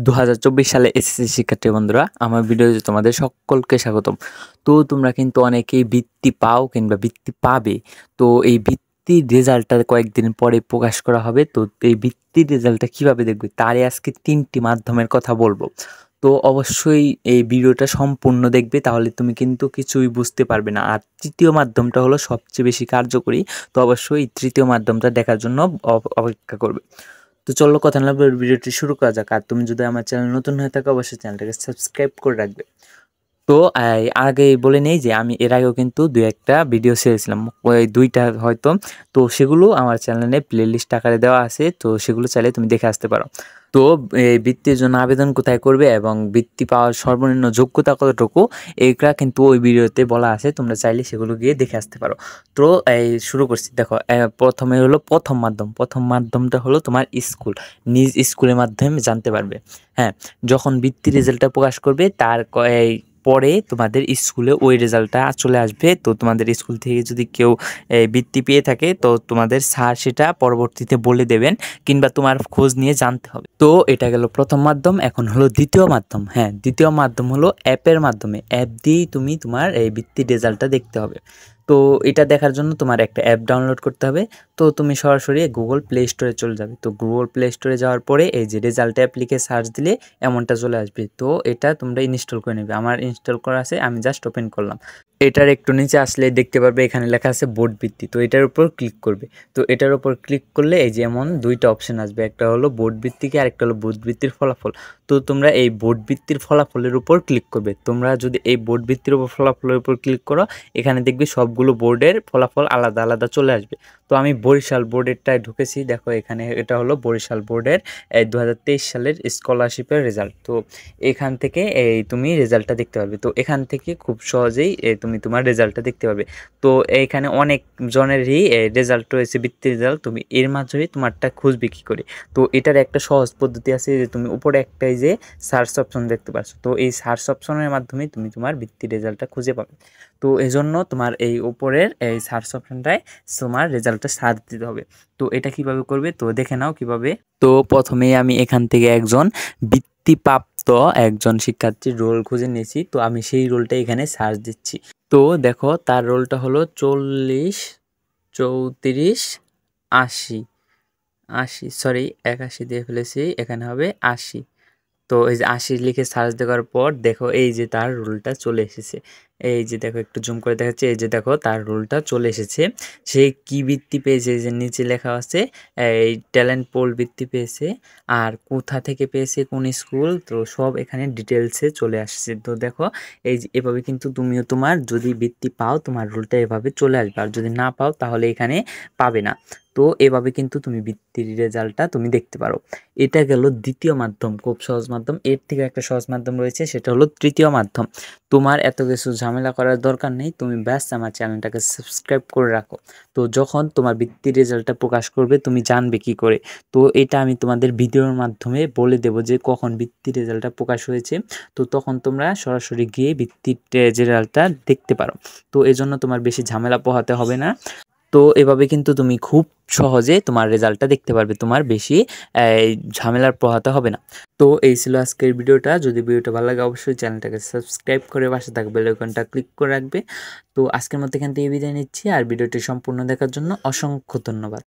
2024 সালে এসএসসি শিক্ষার্থী বন্ধুরা, আমার ভিডিওতে তোমাদের সকলকে স্বাগতম। তো তোমরা কিন্তু অনেকেই বৃত্তি পাও কিংবা বৃত্তি পাবে। তো এই বৃত্তির রেজাল্টটা কয়েকদিন পরে প্রকাশ করা হবে। তো এই বৃত্তির রেজাল্টটা কিভাবে দেখবে তারই আজকে 3টি মাধ্যমের কথা বলবো। তো অবশ্যই এই ভিডিওটা সম্পূর্ণ দেখবে, তাহলে তুমি কিন্তু কিছুই বুঝতে পারবে না। আর তৃতীয় মাধ্যমটা হলো সবচেয়ে বেশি কার্যকরী। তো অবশ্যই তৃতীয় মাধ্যমটা দেখার জন্য অপেক্ষা করবে। তো চলো কথা না বলে ভিডিওটি শুরু করা যাক। আর তুমি যদি আমার চ্যানেল নতুন হয়ে থাকো অবশ্যই চ্যানেলটাকে সাবস্ক্রাইব করে রাখবে। তো আগে বলে নেই যে আমি এর আগেও কিন্তু 2-1টা ভিডিও ছেড়েছিলাম, ওই 2টা হয়তো। তো সেগুলো আমার চ্যানেলে প্লেলিস্ট আকারে দেওয়া আছে, তো সেগুলো চাইলে তুমি দেখে আসতে পারো। তো এই বৃত্তির জন্য আবেদন কোথায় করবে এবং বৃত্তি পাওয়ার সর্বনিম্ন যোগ্যতা কতটুকু, এইগুলা কিন্তু ওই ভিডিওতে বলা আছে, তোমরা চাইলে সেগুলো গিয়ে দেখে আসতে পারো। তো এই শুরু করছি, দেখো প্রথমে হলো প্রথম মাধ্যমটা হলো তোমার স্কুল, নিজ স্কুলের মাধ্যমে জানতে পারবে। হ্যাঁ, যখন বৃত্তি রেজাল্টটা প্রকাশ করবে তার পরে তোমাদের স্কুলে ওই রেজাল্টটা চলে আসবে। তো তোমাদের স্কুল থেকে যদি কেউ বৃত্তি পেয়ে থাকে তো তোমাদের স্যার সেটা পরবর্তীতে বলে দেবেন, কিংবা তোমার খোঁজ নিয়ে জানতে হবে। তো এটা গেল প্রথম মাধ্যম। এখন হলো দ্বিতীয় মাধ্যম। হ্যাঁ, দ্বিতীয় মাধ্যম হলো অ্যাপের মাধ্যমে। অ্যাপ দিয়েই তুমি তোমার এই বৃত্তির রেজাল্টটা দেখতে হবে। তো এটা দেখার জন্য তোমার একটা অ্যাপ ডাউনলোড করতে হবে। তো তুমি সরাসরি গুগল প্লে স্টোরে চলে যাবে। তো গুগল প্লে স্টোরে যাওয়ার পরে এই যে রেজাল্ট অ্যাপ লিখে সার্চ দিলে এমনটা চলে আসবে। তো এটা তোমরা ইনস্টল করে নেবে। আমার ইনস্টল করা আছে, আমি জাস্ট ওপেন করলাম। এটার একটু নিচে আসলে দেখতে পারবে এখানে লেখা আছে বোর্ড বৃত্তি। তো এটার উপর ক্লিক করবে। তো এটার উপর ক্লিক করলে এই যে এমন 2টা অপশন আসবে, একটা হলো বোর্ড ভিত্তিক আর একটা হলো বোর্ড ভিত্তির ফলাফল। তো তোমরা এই বোর্ড ভিত্তির ফলাফলের উপর ক্লিক করবে। তোমরা যদি এই বোর্ড ভিত্তির উপর ফলাফলের উপর ক্লিক করো, এখানে দেখবে সবগুলো বোর্ডের ফলাফল আলাদা আলাদা চলে আসবে। তো আমি বরিশাল বোর্ডেরটায় ঢুকেছি। দেখো এখানে এটা হলো বরিশাল বোর্ডের 2023 সালের স্কলারশিপের রেজাল্ট। তো এখান থেকে এই তুমি রেজাল্টটা দেখতে পারবে। তো এখান থেকে খুব সহজেই তুমি তোমার রেজাল্টটা দেখতে পারবে। তো এইখানে অনেক জনেরই রেজাল্ট রয়েছে, বৃত্তির রেজাল্ট। তুমি এর মাধ্যমে তোমারটা খুঁজবে কী করে। তো এটার একটা সহজ পদ্ধতি আছে, যে তুমি উপরে একটাই যে সার্চ অপশন দেখতে পাচ্ছ, তো এই সার্চ অপশনের মাধ্যমে তুমি তোমার বৃত্তির রেজাল্টটা খুঁজে পাবে। তো এজন্য তোমার এই উপরের এই সার্চ অপশনটায় তোমার রেজাল্টটা সার্চ দিতে হবে। তো এটা কিভাবে করবে তো দেখে নাও কিভাবে। তো প্রথমেই আমি এখান থেকে একজন বৃত্তিপ্রাপ্ত একজন শিক্ষার্থীর রোল খুঁজে নিয়েছি। তো আমি সেই রোলটা এখানে সার্চ দিচ্ছি। তো দেখো তার রোলটা হলো 40 34 80 80, সরি 81 দিয়ে ফেলেছি, এখানে হবে 80। তো এই যে 80 লিখে সার্চ দেওয়ার পর দেখো এই যে তার রোলটা চলে এসেছে। এই যে দেখো একটু জুম করে দেখাচ্ছে, এই যে দেখো তার রোলটা চলে এসেছে। সে কি বৃত্তি পেয়েছে, যে নিচে লেখা আছে এই ট্যালেন্ট পোল বৃত্তি পেয়েছে, আর কোথা থেকে পেয়েছে, কোন স্কুল, তো সব এখানে ডিটেলসে চলে আসছে। তো দেখো এই যে এভাবে কিন্তু তুমিও তোমার যদি বৃত্তি পাও তোমার রোলটা এভাবে চলে আসবে, আর যদি না পাও তাহলে এখানে পাবে না। তো এভাবে কিন্তু তুমি বৃত্তির রেজাল্টটা তুমি দেখতে পারো। এটা গেল দ্বিতীয় মাধ্যম, খুব সহজ মাধ্যম। এর থেকে একটা সহজ মাধ্যম রয়েছে, সেটা হলো তৃতীয় মাধ্যম। তোমার এত কিছু ঝামেলা করার দরকার নেই, তুমি ব্যাস আমার চ্যানেলটাকে সাবস্ক্রাইব করে রাখো। তো যখন তোমার বৃত্তির রেজাল্টটা প্রকাশ করবে তুমি জানবে কি করে। তো এটা আমি তোমাদের ভিডিওর মাধ্যমে বলে দেব যে কখন বৃত্তির রেজাল্টটা প্রকাশ হয়েছে। তো তখন তোমরা সরাসরি গিয়ে বৃত্তির রেজাল্টটা দেখতে পারো। তো এজন্য তোমার বেশি ঝামেলা পোহাতে হবে না। তো এভাবে কিন্তু তুমি খুব সহজে তোমার রেজাল্টটা দেখতে পারবে, তোমার বেশি ঝামেলার পোহাতে হবে না। তো এই ছিল আজকের ভিডিওটা। যদি ভিডিওটা ভালো লাগে অবশ্যই চ্যানেলটাকে সাবস্ক্রাইব করে পাশে থাকা বেল আইকনটা ক্লিক করে রাখবে। তো আজকের মতো এখান থেকে বিদায় নিচ্ছি, আর ভিডিওটি সম্পূর্ণ দেখার জন্য অসংখ্য ধন্যবাদ।